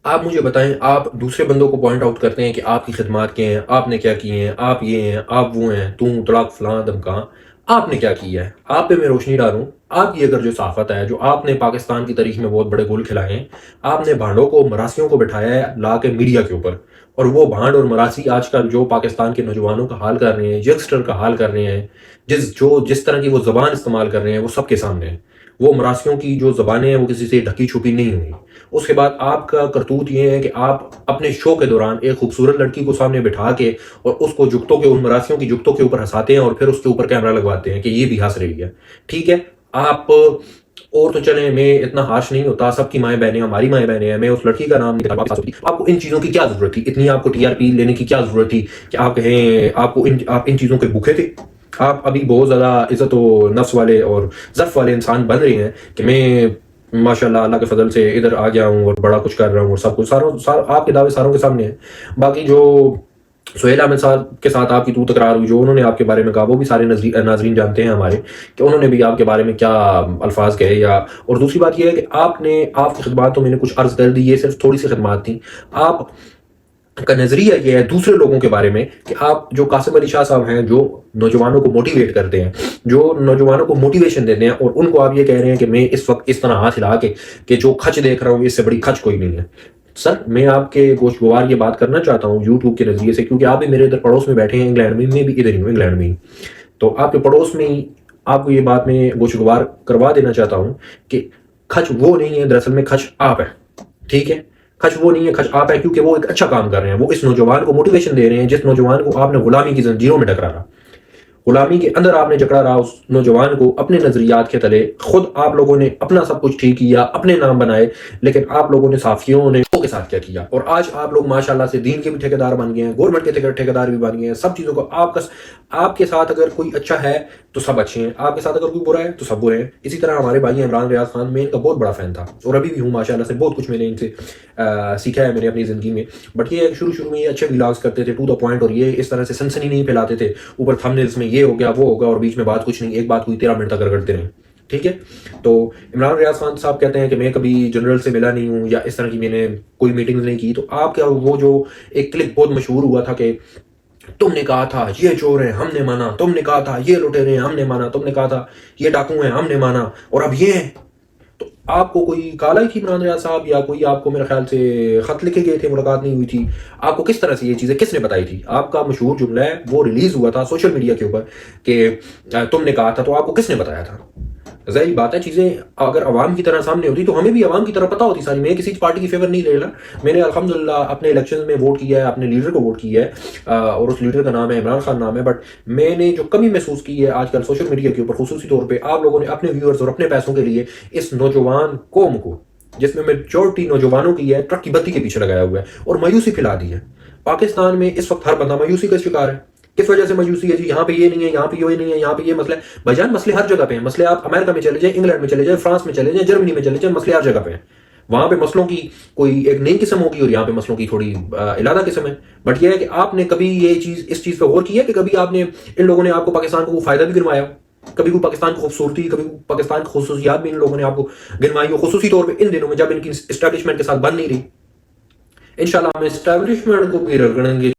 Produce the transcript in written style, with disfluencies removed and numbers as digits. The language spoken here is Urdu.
آپ مجھے بتائیں، آپ دوسرے بندوں کو پوائنٹ آؤٹ کرتے ہیں کہ آپ کی خدمات کیا ہیں، آپ نے کیا کیے ہیں، آپ یہ ہیں، آپ وہ ہیں، تم طلاق فلاں دمکاں، آپ نے کیا کیا ہے؟ آپ پہ میں روشنی ڈالوں۔ آپ کی اگر جو صحافت ہے، جو آپ نے پاکستان کی تاریخ میں بہت بڑے گول کھلائے ہیں، آپ نے بھانڈوں کو، مراسیوں کو بٹھایا ہے لا کے میڈیا کے اوپر، اور وہ بھانڈ اور مراسی آج کل جو پاکستان کے نوجوانوں کا حال کر رہے ہیں، ینگسٹر کا حال کر رہے ہیں، جس طرح کی وہ زبان استعمال کر رہے ہیں، وہ سب کے سامنے ہے۔ وہ مراسیوں کی جو زبانیں ہیں وہ کسی سے ڈھکی چھپی نہیں ہوئی۔ اس کے بعد آپ کا کرتوت یہ ہے کہ آپ اپنے شو کے دوران ایک خوبصورت لڑکی کو سامنے بٹھا کے اور اس کو جگتوں کے، ان مراسیوں کی جگتوں کے اوپر ہنساتے ہیں، اور پھر اس کے اوپر کیمرہ لگواتے ہیں کہ یہ بھی ہنس رہی ہے۔ ٹھیک ہے، آپ اور تو چلیں، میں اتنا ہارش نہیں ہوتا، سب کی مائیں بہنیں ہماری مائیں بہنیں ہیں، میں اس لڑکی کا نام نہیں لیتا۔ آپ کو ان چیزوں کی کیا ضرورت تھی؟ اتنی آپ کو ٹی آر پی لینے کی کیا ضرورت تھی کہ آپ کہیں آپ ان چیزوں کے بھوکے تھے؟ آپ ابھی بہت زیادہ عزت و نفس والے اور ظرف والے انسان بن رہے ہیں کہ میں ماشاءاللہ اللہ کے فضل سے ادھر آ گیا ہوں اور بڑا کچھ کر رہا ہوں، اور سب کچھ آپ کے دعوے ساروں کے سامنے ہیں۔ باقی جو سہیل احمد صاحب کے ساتھ آپ کی تو تکرار ہوئی، جو انہوں نے آپ کے بارے میں کہا، وہ بھی سارے ناظرین جانتے ہیں ہمارے کہ انہوں نے بھی آپ کے بارے میں کیا الفاظ کہے۔ یا اور دوسری بات یہ ہے کہ آپ کی خدمات تو میں نے کچھ عرض کر دی، یہ صرف تھوڑی سی خدمات تھیں۔ آپ کا نظریہ یہ ہے دوسرے لوگوں کے بارے میں کہ آپ جو قاسم علی شاہ صاحب ہیں، جو نوجوانوں کو موٹیویٹ کرتے ہیں، جو نوجوانوں کو موٹیویشن دیتے ہیں، اور ان کو آپ یہ کہہ رہے ہیں کہ میں اس وقت اس طرح ہاتھ ہلا کے کہ جو کھچ دیکھ رہا ہوں اس سے بڑی کھچ کوئی نہیں ہے۔ سر، میں آپ کے گوشت گوار یہ بات کرنا چاہتا ہوں یوٹیوب کے نظریے سے، کیونکہ آپ بھی میرے ادھر پڑوس میں بیٹھے ہیں، انگلینڈ میں بھی ادھر ہی ہوں، انگلینڈ میں ہی، تو آپ کے پڑوس میں ہی آپ کو یہ بات میں گوشت گوار کروا دینا چاہتا ہوں کہ کھچ وہ نہیں ہے، دراصل میں کھچ آپ ہے۔ ٹھیک ہے، کھچ وہ نہیں ہے، کھچ آپ ہے، کیونکہ وہ ایک اچھا کام کر رہے ہیں، وہ اس نوجوان کو موٹیویشن دے رہے ہیں، جس نوجوان کو آپ نے غلامی کی زنجیروں میں ڈکرا رہا، غلامی کے اندر آپ نے جکڑا رہا، اس نوجوان کو اپنے نظریات کے تلے خود آپ لوگوں نے اپنا سب کچھ ٹھیک کیا، اپنے نام بنائے، لیکن آپ لوگوں نے صحافیوں نے کے ساتھ کیا کیا؟ اور آج آپ لوگ ماشاءاللہ سے دین کے بھی ٹھیکیدار بن گئے ہیں، گورنمنٹ کے ٹھیکیدار بھی بن گئے ہیں، سب چیزوں کو آپ کے ساتھ اگر کوئی اچھا ہے تو سب اچھے ہیں، آپ کے ساتھ اگر کوئی برا ہے تو سب برے ہیں۔ اسی طرح ہمارے بھائی عمران ریاض خان، میں ان کا بہت بڑا فین تھا اور ابھی بھی ہوں ماشاءاللہ سے، بہت کچھ میں نے ان سے سیکھا ہے میرے اپنی زندگی میں۔ بٹ یہ شروع میں یہ اچھے ولاگز کرتے تھے، ٹو دا پوائنٹ، اور یہ اس طرح سے سنسنی نہیں پھیلاتے تھے، اوپر تھمبنیلز میں یہ ہو گیا وہ ہوگا اور بیچ میں بات کچھ نہیں، ایک بات کوئی 13 منٹ تک رگڑتے رہے۔ ٹھیک ہے، تو عمران ریاض خان صاحب کہتے ہیں کہ میں کبھی جنرل سے ملا نہیں ہوں یا اس طرح کی میں نے کوئی میٹنگز نہیں کی، تو آپ کیا وہ جو ایک کلپ بہت مشہور ہوا تھا کہ تم نے کہا تھا یہ چور ہیں، ہم نے مانا، تم نے کہا تھا یہ لٹیرے ہیں، ہم نے مانا، تم نے کہا تھا یہ ڈاکو ہیں، ہم نے مانا، اور اب یہ ہیں۔ تو آپ کو کوئی کالا ہی تھی عمران ریاض صاحب، یا کوئی آپ کو میرے خیال سے خط لکھے گئے تھے، ملاقات نہیں ہوئی تھی؟ آپ کو کس طرح سے یہ چیزیں کس نے بتائی تھی؟ آپ کا مشہور جملہ ہے وہ ریلیز ہوا تھا سوشل میڈیا کے اوپر کہ تم نے کہا تھا، تو آپ کو کس نے بتایا تھا؟ ظاہر بات ہے، چیزیں اگر عوام کی طرح سامنے ہوتی تو ہمیں بھی عوام کی طرح پتہ ہوتی ساری۔ میں کسی پارٹی کی فیور نہیں لے رہا، میں نے الحمدللہ اپنے الیکشن میں ووٹ کیا ہے، اپنے لیڈر کو ووٹ کیا ہے، اور اس لیڈر کا نام ہے عمران خان نام ہے۔ بٹ میں نے جو کمی محسوس کی ہے آج کل سوشل میڈیا کے اوپر، خصوصی طور پہ آپ لوگوں نے اپنے ویورز اور اپنے پیسوں کے لیے اس نوجوان قوم کو، جس میں میجورٹی نوجوانوں کی ہے، ٹرک کی بتی کے پیچھے لگایا ہوا ہے اور مایوسی پھیلا دی ہے۔ پاکستان میں اس وقت ہر بندہ مایوسی کا شکار ہے۔ کس وجہ سے مایوسی ہے جی؟ یہاں پہ یہ نہیں ہے، یہاں پہ یہ نہیں ہے، یہاں پہ یہ مسئلہ ہے۔ بھائی جان، مسئلے ہر جگہ پہ ہیں، مسئلے آپ امریکہ میں چلے جائیں، انگلینڈ میں چلے جائیں، فرانس میں چلے جائیں، جرمنی میں چلے جائیں، مسئلے ہر جگہ پہ ہیں۔ وہاں پہ مسئلوں کی کوئی ایک نئی قسم ہوگی اور یہاں پہ مسئلوں کی تھوڑی علیحدہ قسم ہے۔ بٹ یہ ہے کہ آپ نے کبھی اس چیز پہ غور کیا کہ کبھی آپ نے ان لوگوں نے آپ کو پاکستان کو فائدہ بھی گنوایا؟ کبھی کوئی پاکستان کی خوبصورتی، کبھی پاکستان کی خصوصیات بھی ان لوگوں نے آپ کو گنوائی ہو، خصوصی طور پہ ان دنوں میں جب ان کی اسٹیبلشمنٹ کے ساتھ بن نہیں رہی؟ انشاءاللہ ہم اسٹیبلشمنٹ کو بھی رگڑیں گے۔